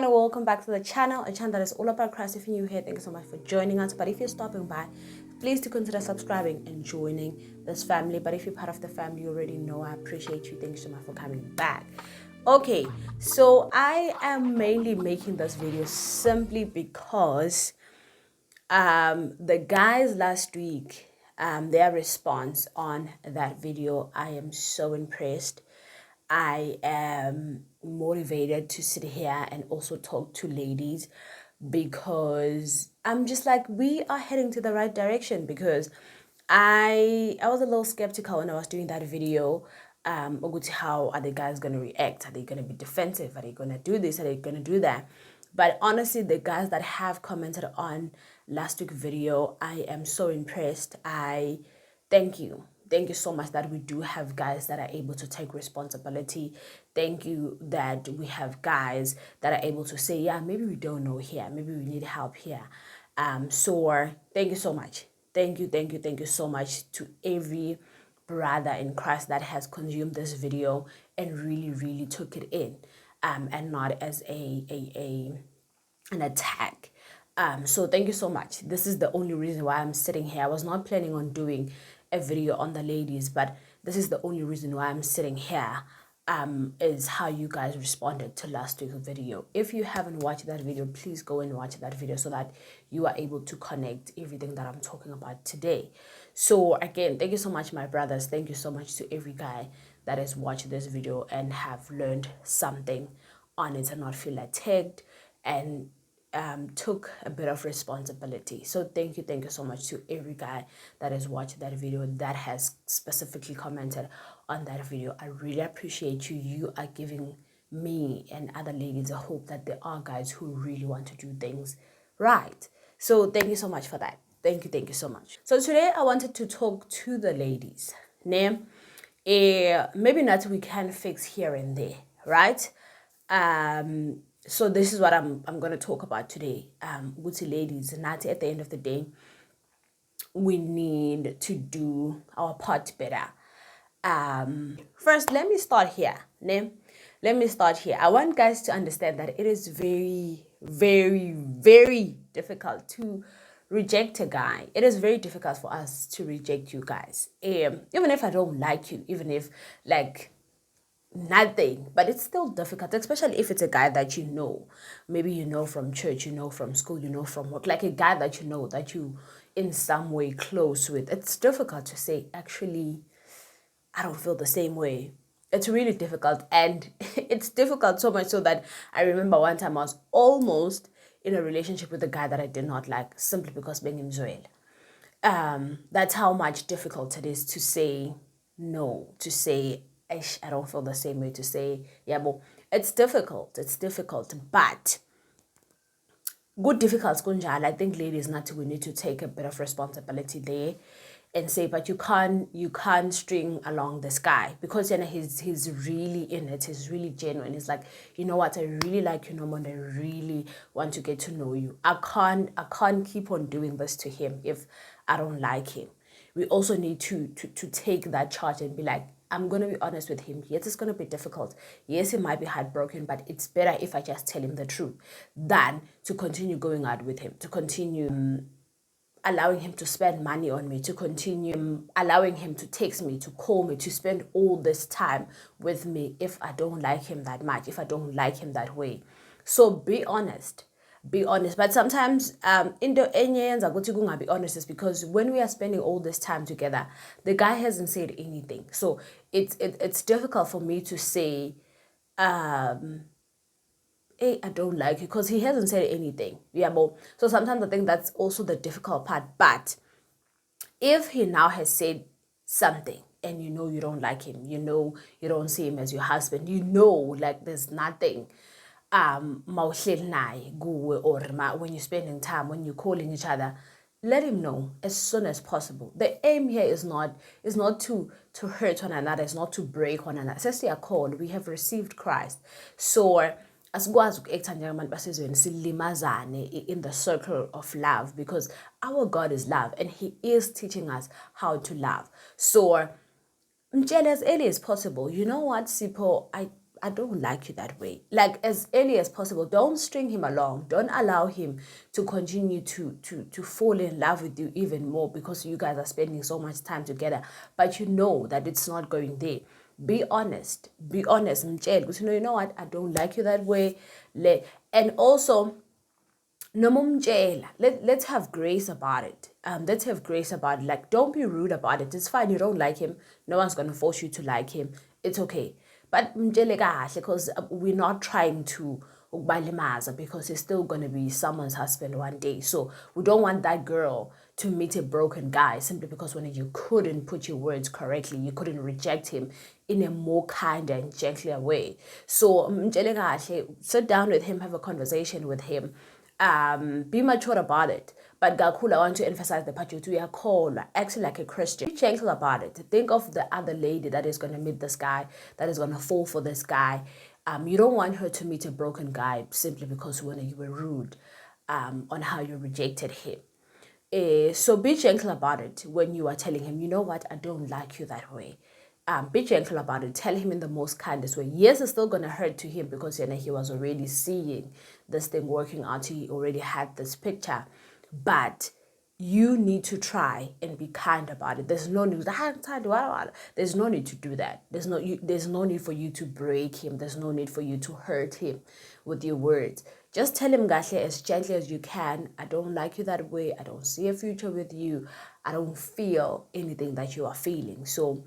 and welcome back to the channel, a channel that is all about Christ. If you're new here, thank you so much for joining us. But if you're stopping by, please do consider subscribing and joining this family. But if you're part of the family, you already know I appreciate you. Thank you so much for coming back. Okay, so I am mainly making this video simply because the guys last week, their response on that video, I am so impressed. I am motivated to sit here and also talk to ladies because I'm just like, we are heading to the right direction. Because I was a little skeptical when I was doing that video. Ukuthi, how are the guys gonna react? Are they gonna be defensive? Are they gonna do this? Are they gonna do that? But honestly, the guys that have commented on last week's video, I am so impressed. I thank you. Thank you so much that we do have guys that are able to take responsibility. Thank you that we have guys that are able to say, yeah, maybe we don't know here. Maybe we need help here. So thank you so much. Thank you so much to every brother in Christ that has consumed this video and really took it in, and not as an attack. So thank you so much. This is the only reason why I'm sitting here. I was not planning on doing a video on the ladies, but this is the only reason why I'm sitting here. Is how you guys responded to last week's video. If you haven't watched that video, please go and watch that video so that you are able to connect everything that I'm talking about today. So again, thank you so much, my brothers. Thank you so much to every guy that has watched this video and have learned something on it and not feel attacked and took a bit of responsibility. So thank you so much to every guy that has watched that video, that has specifically commented on that video. I really appreciate you. You are giving me and other ladies a hope that there are guys who really want to do things right. So thank you so much for that. Thank you so much. So today I wanted to talk to the ladies. Name, maybe not we can fix here and there, right? So this is what I'm going to talk about today. With the ladies, not at the end of the day, we need to do our part better. First, let me start here. Let me start here. I want guys to understand that it is very difficult to reject a guy. It is very difficult for us to reject you guys. Even if I don't like you, even if like nothing, but it's still difficult, especially if it's a guy that you know, maybe you know from church, you know from school, you know from work, like a guy that you know that you in some way close with. It's difficult to say, actually, I don't feel the same way. It's really difficult, and it's difficult so much so that I remember one time I was almost in a relationship with a guy that I did not like, simply because being in Zoel. That's how much difficult it is to say no, to say I don't feel the same way, to say yeah, but it's difficult, but good difficult kunjalo. I think ladies not we need to take a bit of responsibility there and say, but you can't string along this guy, because you know he's really in it, he's really genuine. He's like, you know what, I really like you, Nomo, and I really want to get to know you. I can't keep on doing this to him if I don't like him. We also need to take that charge and be like, I'm going to be honest with him. Yes, it's going to be difficult. Yes, he might be heartbroken, but it's better if I just tell him the truth than to continue going out with him, to continue allowing him to spend money on me, to continue allowing him to text me, to call me, to spend all this time with me if I don't like him that much, if I don't like him that way. So be honest. Be honest. But sometimes into enyenza ukuthi kungabi honest is because when we are spending all this time together, the guy hasn't said anything. So it's difficult for me to say hey, I don't like you, because he hasn't said anything. Yeah, but so sometimes I think that's also the difficult part. But if he now has said something and you know you don't like him, you know you don't see him as your husband, you know like there's nothing mawuhleli naye kuwe, or when you're spending time, when you're calling each other, let him know as soon as possible. The aim here is not to hurt one another, it's not to break one another. Since we are called, we have received Christ. So asikwazi uku-acta njengabantu basezweni silimazane in the circle of love, because our God is love and he is teaching us how to love. So mtshele as early as possible, you know what, Sipho, I don't like you that way. Like, as early as possible, don't string him along. Don't allow him to continue to fall in love with you even more because you guys are spending so much time together. But you know that it's not going there. Be honest. Be honest. Because you know what? I don't like you that way. And also, let's have grace about it. Let's have grace about it. Like, don't be rude about it. It's fine. You don't like him. No one's gonna force you to like him. It's okay. But because we're not trying to ukubalimaza, because he's still gonna be someone's husband one day. So we don't want that girl to meet a broken guy simply because when you couldn't put your words correctly, you couldn't reject him in a more kinder and gentler way. So sit down with him, have a conversation with him. Be mature about it. But Gakula, I want to emphasize the part you are called, acting like a Christian. Be gentle about it. Think of the other lady that is going to meet this guy, that is going to fall for this guy. You don't want her to meet a broken guy simply because when you were rude on how you rejected him. So be gentle about it when you are telling him, you know what, I don't like you that way. Be gentle about it. Tell him in the most kindest way. Yes, it's still gonna hurt to him because he was already seeing this thing working out. He already had this picture, but you need to try and be kind about it. There's no need. There's no need to do that. There's no need for you to break him. There's no need for you to hurt him with your words. Just tell him gahle as gently as you can. I don't like you that way. I don't see a future with you. I don't feel anything that you are feeling. So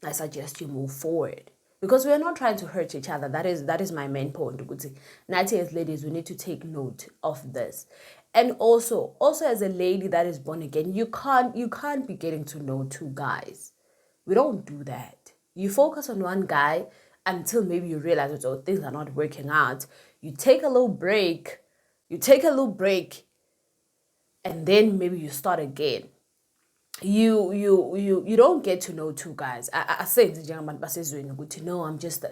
I suggest you move forward. Because we are not trying to hurt each other. That is my main point. Nathi, as ladies, we need to take note of this. And also as a lady that is born again, you can't be getting to know two guys. We don't do that. You focus on one guy until maybe you realize that things are not working out. You take a little break. And then maybe you start again. You don't get to know two guys. I say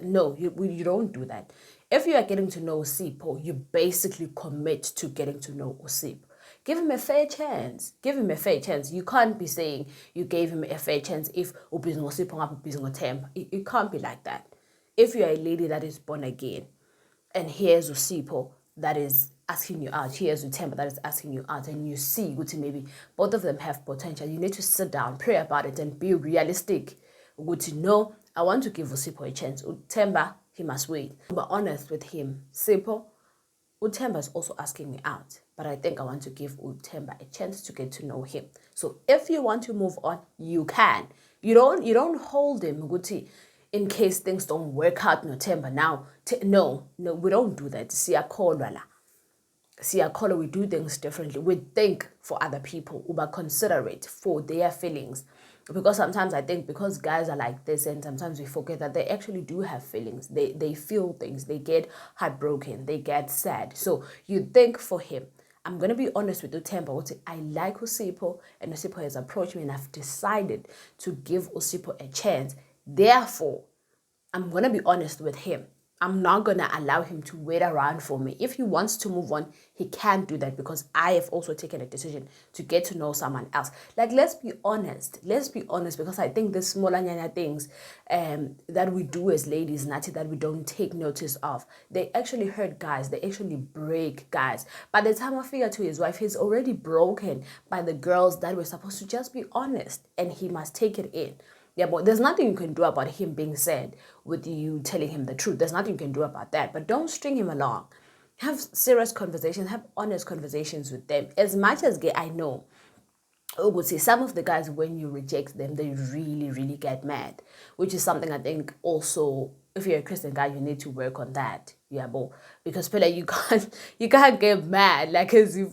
no, you don't do that. If you are getting to know Sipho, you basically commit to getting to know Sipho. Give him a fair chance. You can't be saying you gave him a fair chance if it can't be like that. If you are a lady that is born again, and here's Sipho that is asking you out, here's Uthemba that is asking you out, and you see maybe both of them have potential, you need to sit down, pray about it, and be realistic. No, I want to give Sipho a chance. Uthemba, he must wait. Be honest with him. Sipho, Uthemba is also asking me out, but I think I want to give Uthemba a chance to get to know him. So if you want to move on, you can. You don't hold him, in case things don't work out. No, now. No, we don't do that. We do things differently. We think for other people, we considerate for their feelings. Because sometimes I think because guys are like this, and sometimes we forget that they actually do have feelings. They feel things. They get heartbroken. They get sad. So you think for him. I'm going to be honest with Uthemba. I like Sipho, and Sipho has approached me, and I've decided to give Sipho a chance. Therefore, I'm going to be honest with him. I'm not going to allow him to wait around for me. If he wants to move on, he can do that because I have also taken a decision to get to know someone else. Like, let's be honest. Because I think the smaller things that we do as ladies, Nati, that we don't take notice of, they actually hurt guys. They actually break guys. By the time I figure to his wife, he's already broken by the girls that were supposed to just be honest, and he must take it in. Yeah, but there's nothing you can do about him being sad with you telling him the truth. There's nothing you can do about that. But don't string him along. Have serious conversations. Have honest conversations with them. As much as I know, I would say some of the guys, when you reject them, they really, really get mad. Which is something I think also, if you're a Christian guy, you need to work on that. Yeah, but because you can't get mad like as if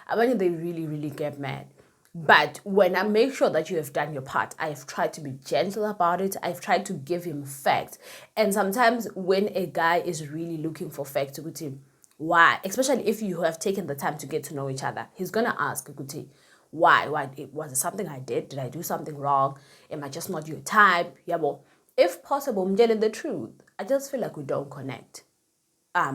I mean, they really, really get mad. But when I make sure that you have done your part, I have tried to be gentle about it. I've tried to give him facts. And sometimes when a guy is really looking for facts, why? Especially if you have taken the time to get to know each other, he's going to ask, why? Was it something I did? Did I do something wrong? Am I just not your type? Yeah, well, if possible, I'm telling the truth. I just feel like we don't connect.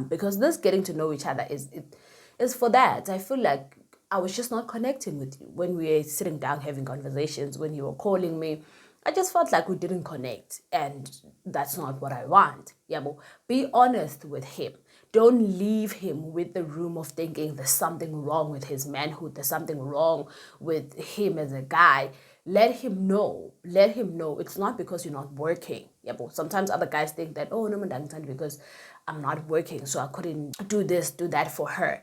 Because this getting to know each other is for that. I feel like I was just not connecting with you when we were sitting down having conversations, when you were calling me, I just felt like we didn't connect, and that's not what I want. Yeah, but be honest with him. Don't leave him with the room of thinking there's something wrong with his manhood, there's something wrong with him as a guy. Let him know. Let him know it's not because you're not working. Yeah, but sometimes other guys think that, oh, no, because I'm not working, so I couldn't do this, do that for her.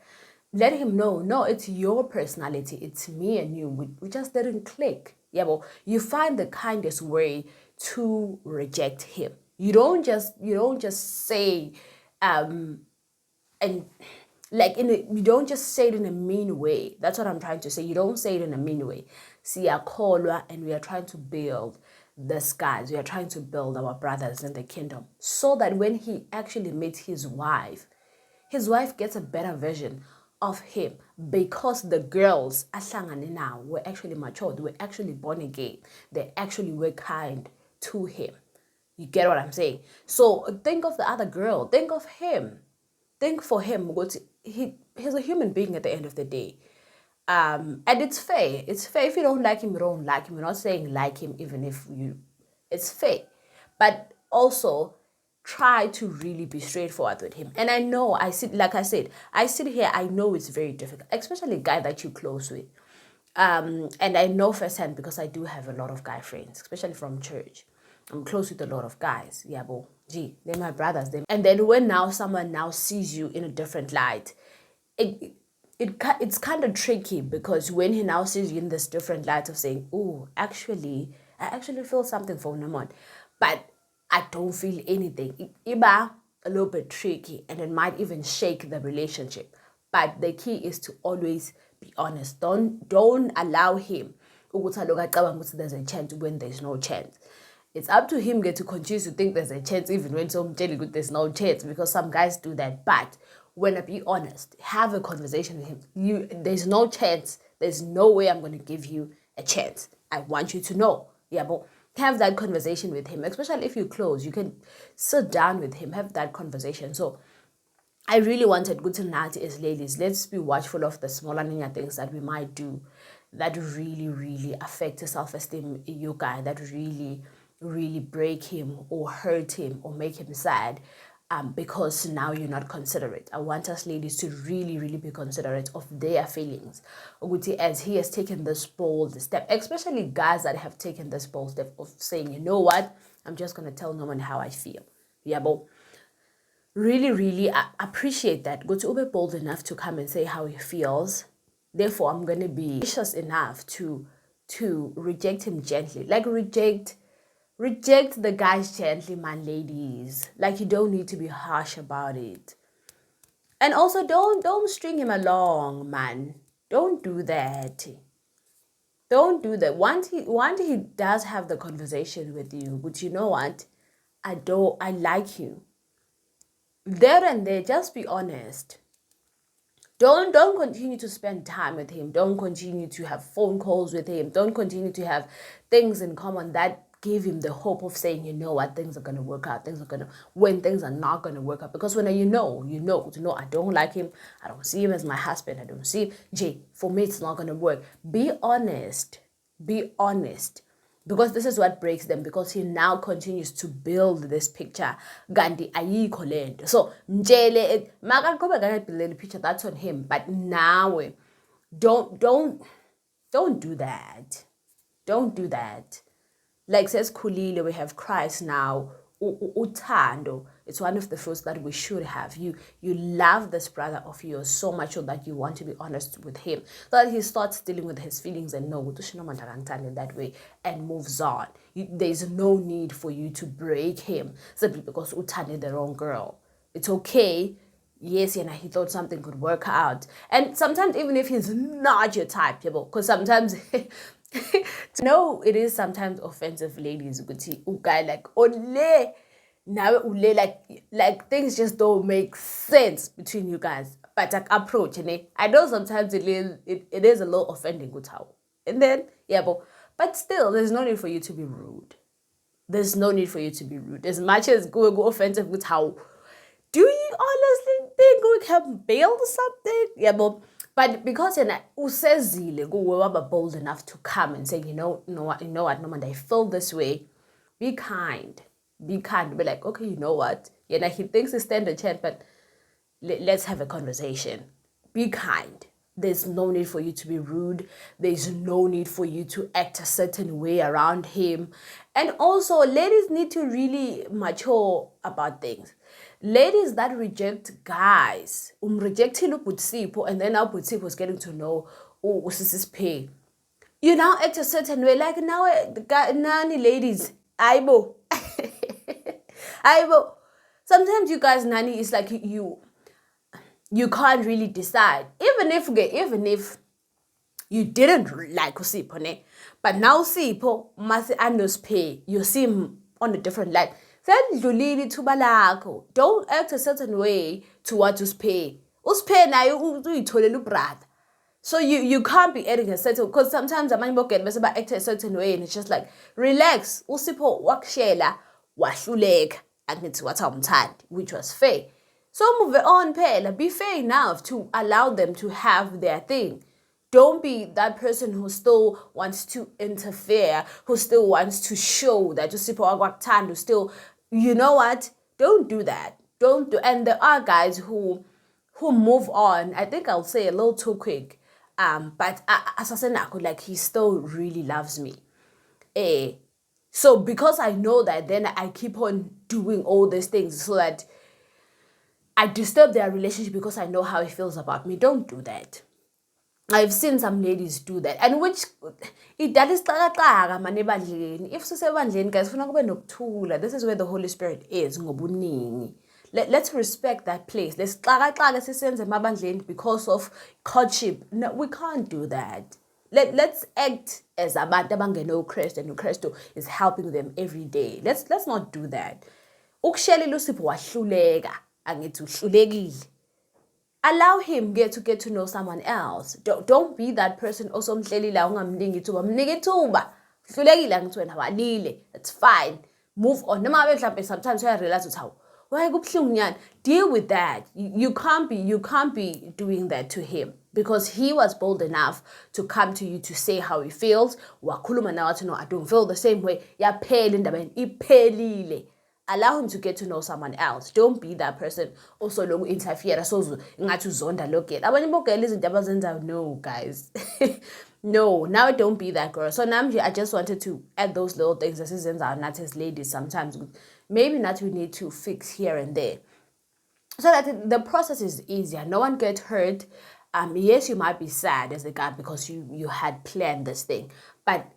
Let him know, no, it's your personality. It's me and you. We just didn't click. Yeah, but you find the kindest way to reject him. You don't just say, and like you don't just say it in a mean way. That's what I'm trying to say. You don't say it in a mean way. See, and we are trying to build this guys. We are trying to build our brothers in the kingdom, so that when he actually meets his wife gets a better version of him, because the girls ahlangane now were actually matured, were actually born again. They actually were kind to him. You get what I'm saying? So think of the other girl. Think of him. Think for him. He's a human being at the end of the day. And it's fair. It's fair. If you don't like him, you don't like him. We're not saying like him, even if you, it's fair. But also try to really be straightforward with him. And I know, like I said, I sit here, I know it's very difficult, especially a guy that you're close with. And I know firsthand because I do have a lot of guy friends, especially from church. I'm close with a lot of guys. Yeah, but gee, they're my brothers. And then when now someone now sees you in a different light, it's kind of tricky, because when he now sees you in this different light of saying, oh, I actually feel something for Namon, but I don't feel anything. Iba a little bit tricky, and it might even shake the relationship. But the key is to always be honest. Don't allow him there's a chance when there's no chance. It's up to him to continue to think there's a chance even when some telling good there's no chance, because some guys do that. But when I be honest, have a conversation with him. There's no chance. There's no way I'm going to give you a chance. I want you to know. Yeah, but have that conversation with him, especially if you're close. You can sit down with him, have that conversation. So I really wanted good tonight as ladies. Let's be watchful of the smaller things that we might do that really, really affect the self-esteem in your guy, that really, really break him or hurt him or make him sad. Because now you're not considerate. I want us ladies to really, really be considerate of their feelings. As he has taken this bold step, especially guys that have taken this bold step of saying, you know what, I'm just going to tell no one how I feel. Yeah, but really, really appreciate that. Go to be bold enough to come and say how he feels. Therefore, I'm going to be gracious enough to reject him gently. Like reject the guys gently, man, ladies. Like, you don't need to be harsh about it. And also don't string him along, man. Don't do that. Don't do that. Once he does have the conversation with you, but you know what? I like you. There and there, just be honest. Don't continue to spend time with him. Don't continue to have phone calls with him. Don't continue to have things in common that give him the hope of saying, you know what, things are going to work out. When things are not going to work out. Because when you know, I don't like him. I don't see him as my husband. I don't see him. For me, it's not going to work. Be honest. Be honest. Because this is what breaks them, because he now continues to build this picture. Gandhi ayikho lento. So mtshele makaqhubeka build the picture, that's on him. But now don't do that. Don't do that. Like says Kulile, we have Christ now. Utando. It's one of the fruits that we should have. You love this brother of yours so much so that you want to be honest with him, so that he starts dealing with his feelings and know in that way and moves on. There's no need for you to break him simply because utande the wrong girl. It's okay. Yes, he thought something could work out. And sometimes even if he's not your type, because sometimes no, it is sometimes offensive, ladies. Guy like ole now ule like things just don't make sense between you guys. But like approach, I know sometimes it is a little offending, and then but still, there's no need for you to be rude. There's no need for you to be rude. As much as go offensive do you honestly think we can build something? But But because usezile kuwe waba bold enough to come and say, you know what, Nomanda, I feel this way. Be kind. Be kind. Be like, okay, you know what? Yeah, he thinks he stand a chance, but let's have a conversation. Be kind. There's no need for you to be rude. There's no need for you to act a certain way around him. And also, ladies need to really mature about things. Ladies that reject guys, rejecting Butsipo, and then now Butsipo is getting to know, oh, Sis's pay. You now act a certain way. Like now, the guy, nani ladies, aibo. Aibo. Sometimes you guys, nani, is like you can't really decide. Even if you didn't like Usipho, but now Sipho must pay. You see him on a different light. Don't act a certain way towards Usipho. Usipho nayo uyitholele brother. So you can't be acting a certain, because sometimes abanye bogela bese ba act a certain way and it's just like, relax. Usipho wakushela wahluleka angithi wathi awumthandi, which was fair. So move on, phela. Be fair enough to allow them to have their thing. Don't be that person who still wants to interfere, who still wants to show that Usipho wakwakuthanda, who still, you know what? Don't do that. Don't do. And there are guys who move on. I think I'll say a little too quick. But Asasenako, like, he still really loves me. So because I know that, then I keep on doing all these things so that I disturb their relationship because I know how he feels about me. Don't do that. I've seen some ladies do that, and which that is if sisebandleni, guys, funa kube nokuthula. This is where the Holy Spirit is. Let's respect that place. Let's because of courtship. No, we can't do that. Let's act as abantu abangeno Christ, and Christ is helping them every day. Let's not do that. Ukushelela uSipho wahluleka, angithi uhlulekile. Allow him to get to know someone else. Don't be that person also mhleli la ungamniki ithuba. Mnike ithuba. Hlulekile angithi wena walile. That's fine. Move on. Noma mhlawumbe sometimes I realize ukuthi why kubuhlungu nyana. Deal with that. You can't be doing that to him, because he was bold enough to come to you to say how he feels. Wakhuluma nawe wathi no, I don't feel the same way. Yaphela indaba iphelile. Allow him to get to know someone else. Don't be that person also long interfere. So ngathi uzonda lokela. Abanye bogela izinto abazenzayo. No, guys. No, now don't be that girl. So now I just wanted to add those little things that sizenzayo not as ladies sometimes. Maybe not we need to fix here and there, so that the process is easier. No one gets hurt. Yes, you might be sad as a guy because you had planned this thing, but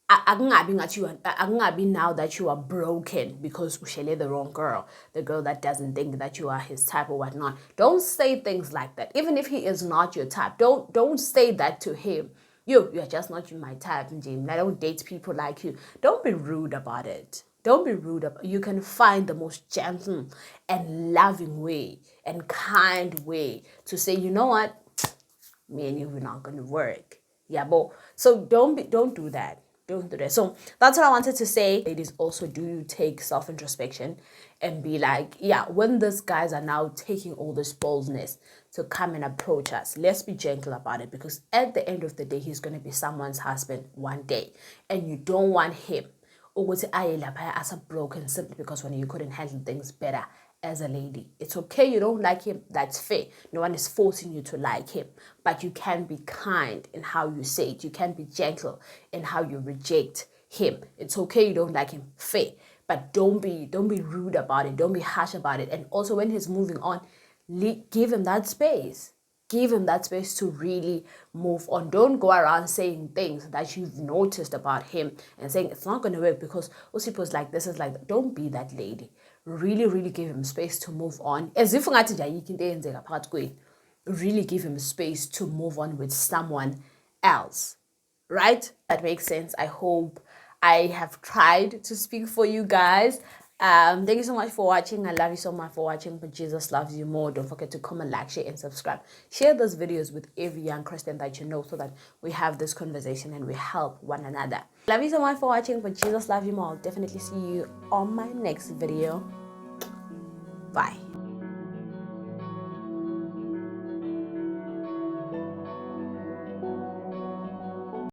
akungabi now that you are broken because ushele the wrong girl, the girl that doesn't think that you are his type or whatnot. Don't say things like that. Even if he is not your type, don't say that to him. You are just not my type, Jim. I don't date people like you. Don't be rude about it. Don't be rude about it. You can find the most gentle and loving way and kind way to say, you know what, me and you are not gonna work. Yeah, but so don't do that. Don't do that. So that's what I wanted to say. Ladies, also, do you take self-introspection and be like, yeah, when these guys are now taking all this boldness to come and approach us, let's be gentle about it, because at the end of the day, he's going to be someone's husband one day, and you don't want him as a broken simply because when you couldn't handle things better as a lady. It's okay, you don't like him, that's fair. No one is forcing you to like him, but you can be kind in how you say it. You can be gentle in how you reject him. It's okay, you don't like him, fair, but don't be rude about it. Don't be harsh about it. And also, when he's moving on, give him that space. Give him that space to really move on. Don't go around saying things that you've noticed about him and saying it's not going to work because Usipho's like this, is like that. Don't be that lady. Really, really give him space to move on. As if really give him space to move on with someone else. Right? That makes sense. I hope I have tried to speak for you guys. Thank you so much for watching. I love you so much for watching, but Jesus loves you more. Don't forget to comment, like, share, and subscribe. Share those videos with every young Christian that you know so that we have this conversation and we help one another. Love you so much for watching, but Jesus loves you more. I'll definitely see you on my next video. Bye.